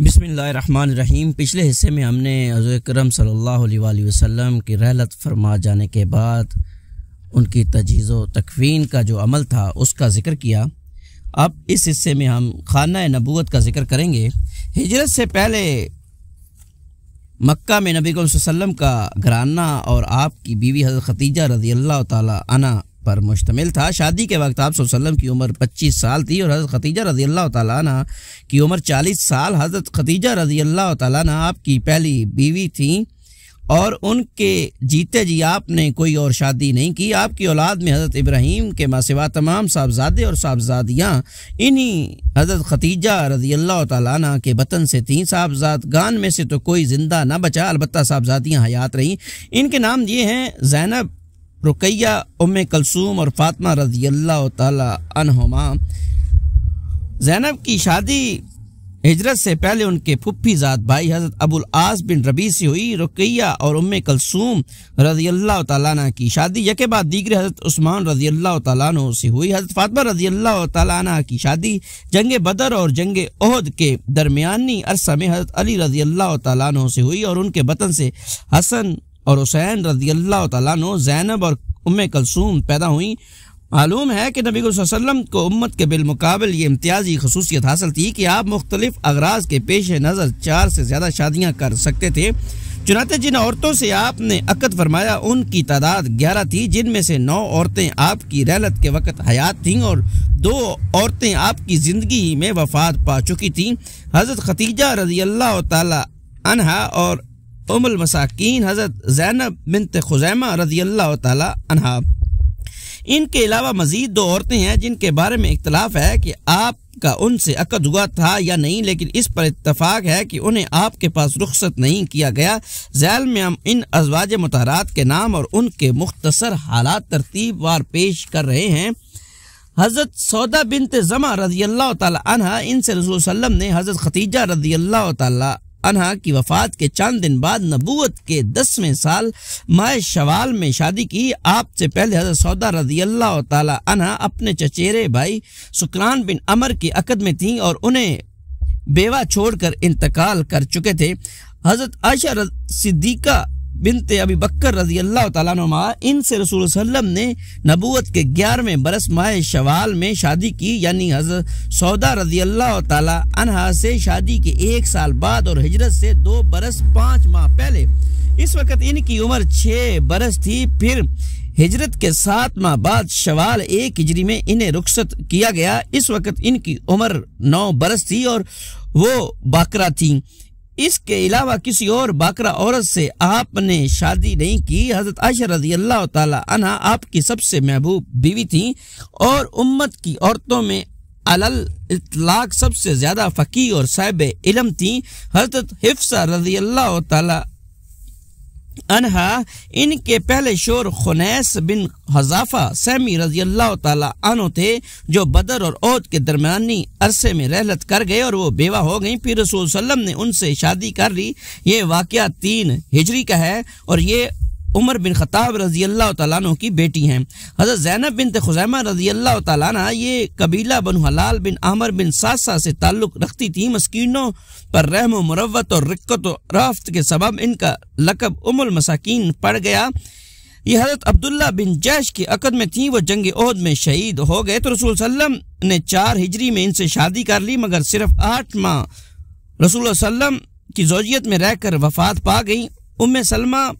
बिस्मिल्लाहिर्रहमानिर्रहीम। पिछले हिस्से में हमने हज़रत अकरम सल्लल्लाहु अलैहि वसल्लम की रहलत फरमा जाने के बाद उनकी तजहीज़ व तकवीन का जो अमल था उसका ज़िक्र किया। अब इस हिस्से में हम खाना नबूवत का ज़िक्र करेंगे। हिजरत से पहले मक्का में नबी सल्लल्लाहु अलैहि वसल्लम का घराना और आपकी बीवी हज़रत खदीजा रज़ियल्लाहु ताला अन्हा पर मुश्तमिल था। शादी के वक्त आप सल्लल्लाहु अलैहि वसल्लम की उम्र 25 साल थी और हज़रत खदीजा रज़ियल्लाहु ताला अन्हा की उम्र 40 साल। हज़रत खदीजा रज़ियल्लाहु ताला अन्हा आपकी पहली बीवी थी और उनके जीते जी आपने कोई और शादी नहीं की। आपकी औलाद में हज़रत इब्राहीम के मासिवा तमाम साहबजादे और साहबजादियाँ इन्हीं हज़रत खदीजा रज़ियल्लाहु ताला अन्हा के बतन से थीं। साहबजादगान में से तो कोई ज़िंदा न बचा, अलबत्ता साहबजादियाँ हयात रहीं। इनके नाम ये हैं ज़ैनब, रुकैया, उम्मे कलसूम और फातिमा रज़ियल्लाहु ताला अन्हुमा। ज़ैनब की शादी हिजरत से पहले उनके फुफ्फीज़ाद भाई हज़रत अबुल आस बिन रबी से हुई। रुकैया और उम्मे कलसूम रज़ियल्लाहु ताला अन्हा की शादी यके बाद दीगर हज़रत उस्मान रज़ियल्लाहु ताला अन्हु से हुई। हज़रत फातिमा रज़ियल्लाहु ताला अन्हा की शादी जंग बदर और जंग ओहद के दरमियानी अरसा में हज़रत अली रज़ियल्लाहु ताला अन्हु से हुई और उनके बतन से हसन और हुसैन रज़ियल्लाहु ताला अन्हु, ज़ैनब और उम्मे कलसूम पैदा हुई। मालूम है कि नबी सल्लल्लाहु अलैहि वसल्लम को उम्मत के बिलमुकाबिल ये इम्तियाजी खसूसियत हासिल थी कि आप मुख्तलिफ अगराज के पेश नज़र 4 से ज़्यादा शादियाँ कर सकते थे। चुनांचे जिन औरतों से आपने अक़द फरमाया उनकी तादाद 11 थी, जिनमें से 9 औरतें आपकी रहलत के वक़्त हयात थीं और 2 औरतें आपकी ज़िंदगी में वफ़ात पा चुकी थीं। हज़रत खदीजा रज़ियल्लाहु ताला अन्हा और उम्मुल मसाकीन हज़रत ज़ैनब बिन्त खुज़ैमा रज़ियल्लाहु ताला अन्हा। इनके अलावा मज़ीद 2 औरतें हैं जिनके बारे में इख्तलाफ है कि आपका उनसे अक़द हुआ था या नहीं, लेकिन इस पर इत्तफाक है कि उन्हें आपके पास रुख्सत नहीं किया गया। ज़ैल में हम इन अज़वाज मुतहरात के नाम और उनके मुख्तसर हालात तरतीब वार पेश कर रहे हैं। हज़रत सौदा बिन्त ज़मा रज़ियल्लाहु ताला अन्हा, इनसे रसूल सल्लम ने हज़रत खदीजा रज़ियल्लाहु ताला अन्हा की वफ़ात के चंद दिन बाद नबूवत के 10वें साल माह शवाल में शादी की। आपसे पहले हज़रत सौदा रज़ियल्लाहु ताला अन्हा अपने चचेरे भाई सुकरान बिन अमर की अक़द में थीं और उन्हें बेवा छोड़कर इंतकाल कर चुके थे। हज़रत आयशा सिद्दीक़ा बिनते अबी बकर रज़ियल्लाहु ताला अन्हुमा, इनसे रसूल सल्लम ने नबूवत के 11वें बरस माह शवाल में शादी की, यानी हज़रत सौदा रज़ियल्लाहु ताला अन्हा से शादी के 1 साल बाद और हिजरत से 2 बरस 5 माह पहले। इस वक्त इनकी उम्र 6 बरस थी। फिर हिजरत के 7 माह बाद शवाल 1 हिजरी में इन्हें रुखसत किया गया। इस वक्त इनकी उम्र 9 बरस थी और वो बाकरा थी। इसके अलावा किसी और बाकरा औरत से आपने शादी नहीं की। हज़रत आयशा रज़ियल्लाहु ताला अन्हा आपकी सबसे महबूब बीवी थी और उम्मत की औरतों में अलल इतलाक सबसे ज़्यादा फ़क़ीह और साहिब इल्म थी। हज़रत हिफ्सा रज़ियल्लाहु ताला अन्हा, इनके पहले शोर खुनैस बिन हज़ाफ़ा सहमी रज़ियल्लाहु ताला अन्हु थे जो बदर और ओहद के दरमियानी अरसे में रहलत कर गए और वो बेवा हो गई। फिर रसूल सल्लम ने उनसे शादी कर ली। ये वाक़या 3 हिजरी का है और ये उमर बिन खत्ताब रज़ियल्लाहु ताला अन्हु की बेटी हैं। हज़रत ज़ैनब बिन्त खुज़ैमा रज़ियल्लाहु ताला अन्हा ये कबीला बनु हलाल बिन आमर बिन सासा से ताल्लुक़ रखती थी। मस्कीनों पर रहम व मुरव्वत और रिक्कत व राफ़त के सबब इनका लक़ब उम्मुल मसाकीन पड़ गया। ये हज़रत अब्दुल्ला बिन जैश की अक़द में थी। वो जंग ओहद में शहीद हो गए तो रसूल सल्लम ने 4 हिजरी में इनसे शादी कर ली, मगर सिर्फ 8 माह रसूल सल्लम की ज़ौजियत में रहकर वफ़ात पा गई। उम्मे सलमा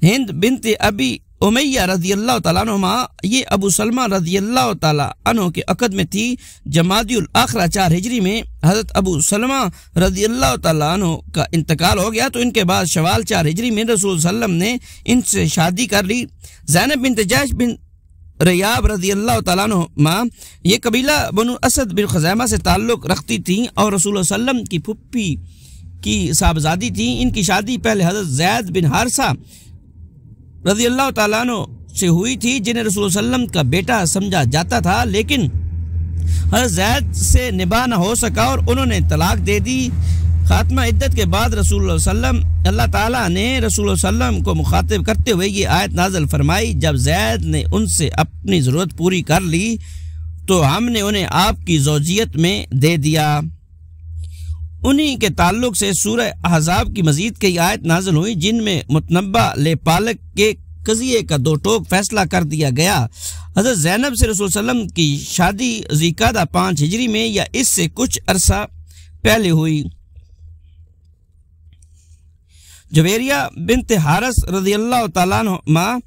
हिंद बिनते अबी उमैया रज़ियल्लाहु ताला अन्हुमा, ये अबू सलमा रज़ियल्लाहु ताला अन्हु के अक़द में थी। जमादियुल आखिरा 4 हिजरी में हज़रत अबू सलमा रज़ियल्लाहु ताला अन्हु का इंतकाल हो गया तो इनके बाद शवाल 4 हिजरी में रसूल सल्लम ने इनसे शादी कर ली। ज़ैनब बिनत जैश बिन रयाब रज़ियल्लाहु ताला अन्हुमा, ये कबीला बनु असद बिन खुज़ैमा से ताल्लुक़ रखती थीं और रसूल सल्लम की फुप्पी की साहबजादी थी। इनकी शादी पहले हज़रत ज़ैद बिन हारिसा रज़ियल्लाहु ताला अन्हु से हुई थी, जिन्हें रसूल सल्लम का बेटा समझा जाता था, लेकिन हज़रत ज़ैद से निबाह न हो सका और उन्होंने तलाक दे दी। खात्मा इद्दत के बाद रसूल सल्लम अल्लाह ताला ने रसूल सल्लम को मुखातिब करते हुए ये आयत नाज़िल फरमाई, जब ज़ैद ने उनसे अपनी ज़रूरत पूरी कर ली तो हमने उन्हें आपकी ज़ौजियत में दे दिया। उन्हीं के ताल्लुक से सूरह अहज़ाब की मजीद कई आयत नाज़िल हुई जिनमें मुतनब्बा ले पालक के कज़िये का दो टोक फैसला कर दिया गया। हज़रत ज़ैनब से रसूल सल्लम की शादी ज़िलक़ादा 5 हिजरी में या इससे कुछ अरसा पहले हुई। जवेरिया बिन्त हारिस रज़ियल्लाहु तआला अन्हा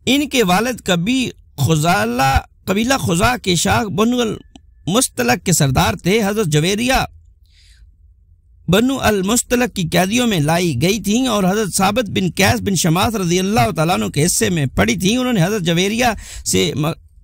इनके वालिद कबीला खुज़ा के शाह बनु अल मुस्तलक के सरदार थे। हज़रत जवेरिया बनु अल मुस्तलक की कैदियों में लाई गई थीं और हज़रत साबित बिन कैस बिन शमास रज़ियल्लाहु तआला अन्हु के हिस्से में पड़ी थीं। उन्होंने हज़रत जवेरिया से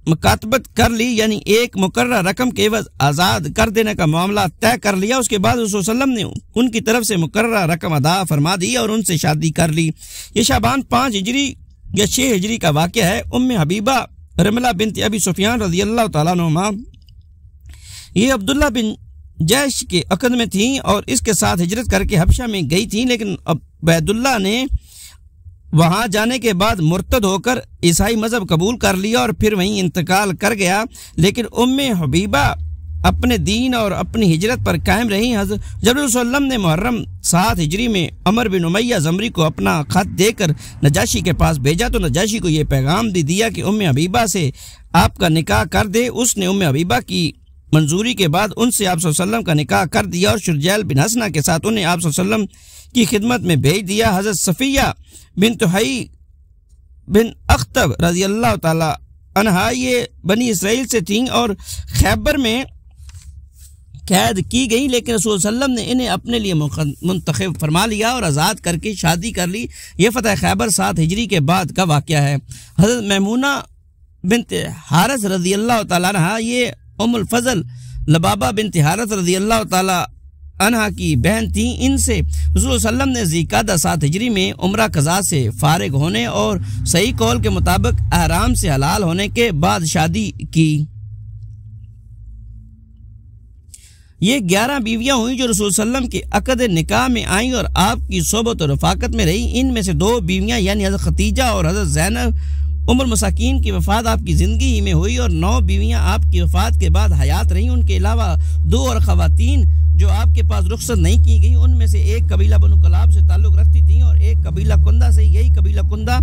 मुकातबत कर ली, यानी एक मुकर्ररा रकम के एवज आज़ाद कर देने का मामला तय कर लिया। उसके बाद रसूल सल्लम ने उनकी तरफ से मुकर्ररा रकम अदा फरमा दी और उनसे शादी कर ली। ये शाबान 5 हिजरी या 6 हिजरी का वाक़या है। उम्मे हबीबा रमला बिन्त अबी सुफियान रज़ियल्लाहु तआला अन्हुमा ये अब्दुल्ला बिन जैश के अक़द में थीं और इसके साथ हिजरत करके हबशा में गई थीं, लेकिन अबैदुल्ला ने वहां जाने के बाद मुर्तद होकर ईसाई मजहब कबूल कर लिया और फिर वहीं इंतकाल कर गया। लेकिन उम्मे हबीबा अपने दीन और अपनी हिजरत पर कायम रही। जब रसूल सल्लम ने मुहर्रम 7 हिजरी में अमर बिन उमैया ज़मरी को अपना खत देकर नजाशी के पास भेजा तो नजाशी को यह पैगाम दे दिया कि उम्मे हबीबा से आपका निकाह कर दे। उसने उम्मे हबीबा की मंजूरी के बाद उनसे आप सल्लम का निकाह कर दिया और शुरजैल बिन हसना के साथ उन्हें आप सल्लम की खिदमत में भेज दिया। हज़रत सफ़िया बिन्त हुई बिन अख्तब रज़ियल्लाहु ताला अन्हा ये बनी इसराइल से थीं और खैबर में कैद की गई, लेकिन रसूल सल्लम ने इन्हें अपने लिए मुंतखब फरमा लिया और आज़ाद करके शादी कर ली। यह फ़तह खैबर 7 हिजरी के बाद का वाक़या है। हज़रत मैमूना बिन्त हारिस रज़ियल्लाहु ताला अन्हा ये उम्मुल फ़ज़ल लबाबा बिन्त हारिस रज़ियल्लाहु ताला अन्हा की बहन थी। इनसे रसूल सल्लम ने ज़िलक़ादा 7 हिजरी में उम्रा क़ज़ा से फारिग होने और सही कौल के मुताबिक अहराम से हलाल होने के बाद शादी की। ये 11 बीवियां हुई जो रसूल सल्लम के अक़द निकाह में आईं और आपकी सोबत और रफ़ाकत में रही। इनमें से 2 बीवियां यानी हज़रत खतीजा और हज़रत ज़ैनब उम्र मसाकीन की वफ़ात आपकी ज़िंदगी ही में हुई और 9 बीवियां आपकी वफ़ात के बाद हयात रहीं। उनके अलावा 2 और ख़वातीन जो आपके पास रुख्सत नहीं की गई, उनमें से एक कबीला बनु कलाब से ताल्लुक़ रखती थी और एक कबीला कुंदा से। यही कबीला कुंदा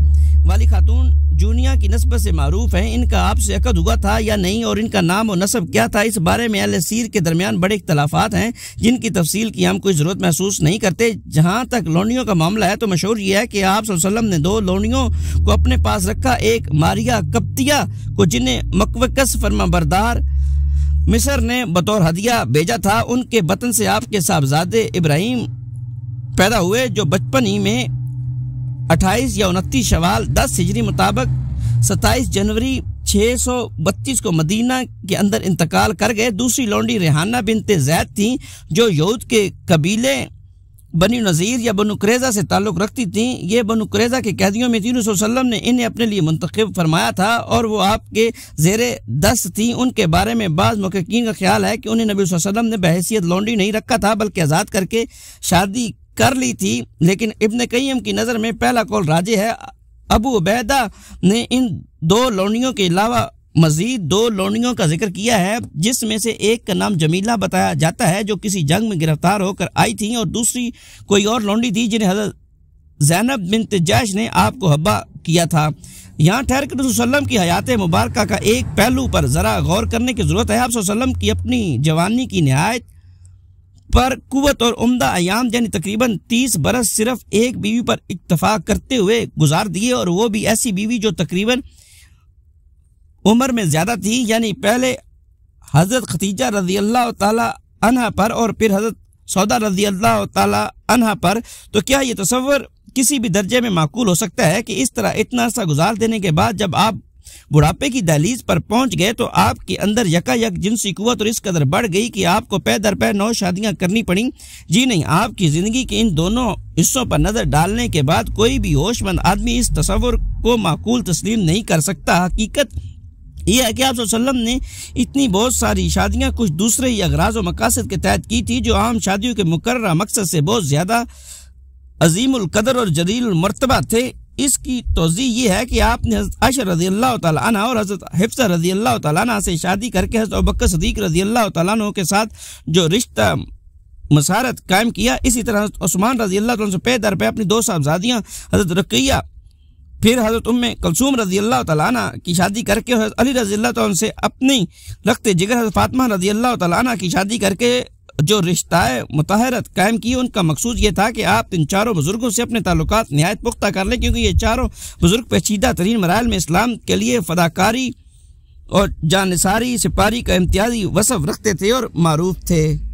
वाली खातून जूनिया की नस्बत से मारूफ है। इनका आपसे अक़द हुआ था या नहीं और इनका नाम और नस्ब क्या था, इस बारे में अहले सीर के दरमियान बड़े इख्तलाफात हैं जिनकी तफसील की हम कोई ज़रूरत महसूस नहीं करते। जहाँ तक लोनियों का मामला है तो मशहूर यह है कि आप सल्लल्लाहु अलैहि वसल्लम ने 2 लोनियों को अपने पास रखा, एक मारिया कप्तिया को जिन्हें मकवकस फरमा बरदार मिस्र ने बतौर हदिया भेजा था। उनके बतन से आपके साहबजादे इब्राहिम पैदा हुए जो बचपन ही में 28 या 29 शवाल 10 हिजरी मुताबिक 27 जनवरी 632 को मदीना के अंदर इंतकाल कर गए। दूसरी लौंडी रेहाना बिनते ज़ैद थी जो यहूद के कबीले बनी नज़ीर या बनु कुरैज़ा से ताल्लुक़ रखती थीं। ये बनु कुरैज़ा के कैदियों में थी। रसूल सल्लम ने इन्हें अपने लिए मुंतखब फरमाया था और वो आपके ज़ेरे दस्त थी। उनके बारे में बाज़ मुहक्किकीन का ख्याल है कि उन्हें नबी सल्लल्लाहु अलैहि वसल्लम ने बहैसियत लौंडी नहीं रखा था बल्कि आज़ाद करके शादी कर ली थी। लेकिन इब्न क़य्यिम की नज़र में पहला कौल राजे है। अबू उबैदा ने इन 2 लौंडियों के अलावा मजीद 2 लौंडियों का जिक्र किया है, जिसमें से एक का नाम जमीला बताया जाता है जो किसी जंग में गिरफ्तार होकर आई थी और दूसरी कोई और लौंडी थी जिन्हें हज़रत ज़ैनब बिन्त जैश ने आपको हब्बा किया था। यहाँ ठहर कर रसूल सल्लम की हयात मुबारका का एक पहलू पर ज़रा गौर करने की ज़रूरत है। आप सल्लम की अपनी जवानी की नहायत पर कुव्वत और उम्दा अयाम यानी तकरीबन 30 बरस सिर्फ एक बीवी पर इत्तफाक करते हुए गुजार दिए और वो भी ऐसी बीवी जो तकरीबन उम्र में ज्यादा थी, यानी पहले हज़रत खतीजा रज़ियल्लाहु ताला अन्हा पर और फिर हज़रत सौदा रज़ियल्लाहु ताला अन्हा पर। तो क्या ये तसव्वुर किसी भी दर्जे में माकूल हो सकता है कि इस तरह इतना अर्सा गुजार देने के बाद जब आप बुढ़ापे की दहलीज पर पहुंच गए तो आपके अंदर यकायक जिनसी कुव्वत और इस कदर बढ़ गई कि आपको पै दर पै 9 शादियां करनी पड़ी? जी नहीं, आपकी ज़िंदगी के इन दोनों हिस्सों पर नज़र डालने के बाद कोई भी होशमंद आदमी इस तसव्वुर को माकूल तस्लीम नहीं कर सकता। हकीकत यह है कि आप सल्लम ने इतनी बहुत सारी शादियां कुछ दूसरे ही अगराज और मकासद के तहत की थी जो आम शादियों के मुकर्रर मकसद से बहुत ज़्यादा अजीमुल कदर और जलील मर्तबा थे। इसकी तौज़ी ये है कि आपने हज़रत आयशा रज़ियल्लाहु ताला अन्हा और हज़रत हिफ्सा रज़ियल्लाहु ताला अन्हा से शादी करके हज़रत अबू बकर सिद्दीक़ रज़ियल्लाहु ताला अन्हु के साथ जो रिश्ता मसारत कायम किया। इसी तरह हज़रत उस्मान रज़ी अल्लाह तआला से पे दर पे अपनी 2 साहबजादियाँ हज़रत रुक़ैया, फिर हज़रत उम्मे कुलसूम रज़ी अल्लाह तआला अन्हा की शादी करके हज़रत अली रज़ी अल्लाह तआला से अपनी रखते जिगर हज़रत फातिमा रज़ी अल्लाह तआला अन्हा की शादी करके जो रिश्ता मुताहरत कायम की, उनका मकसूद ये था कि आप इन चारों बुजुर्गों से अपने ताल्लुकात निहायत पुख्ता कर लें, क्योंकि ये चारों बुजुर्ग पेचीदा तरीन मराइल में इस्लाम के लिए फदाकारी और जानिसारी सिपारी का इम्तियाजी वसफ़ रखते थे और मारूफ थे।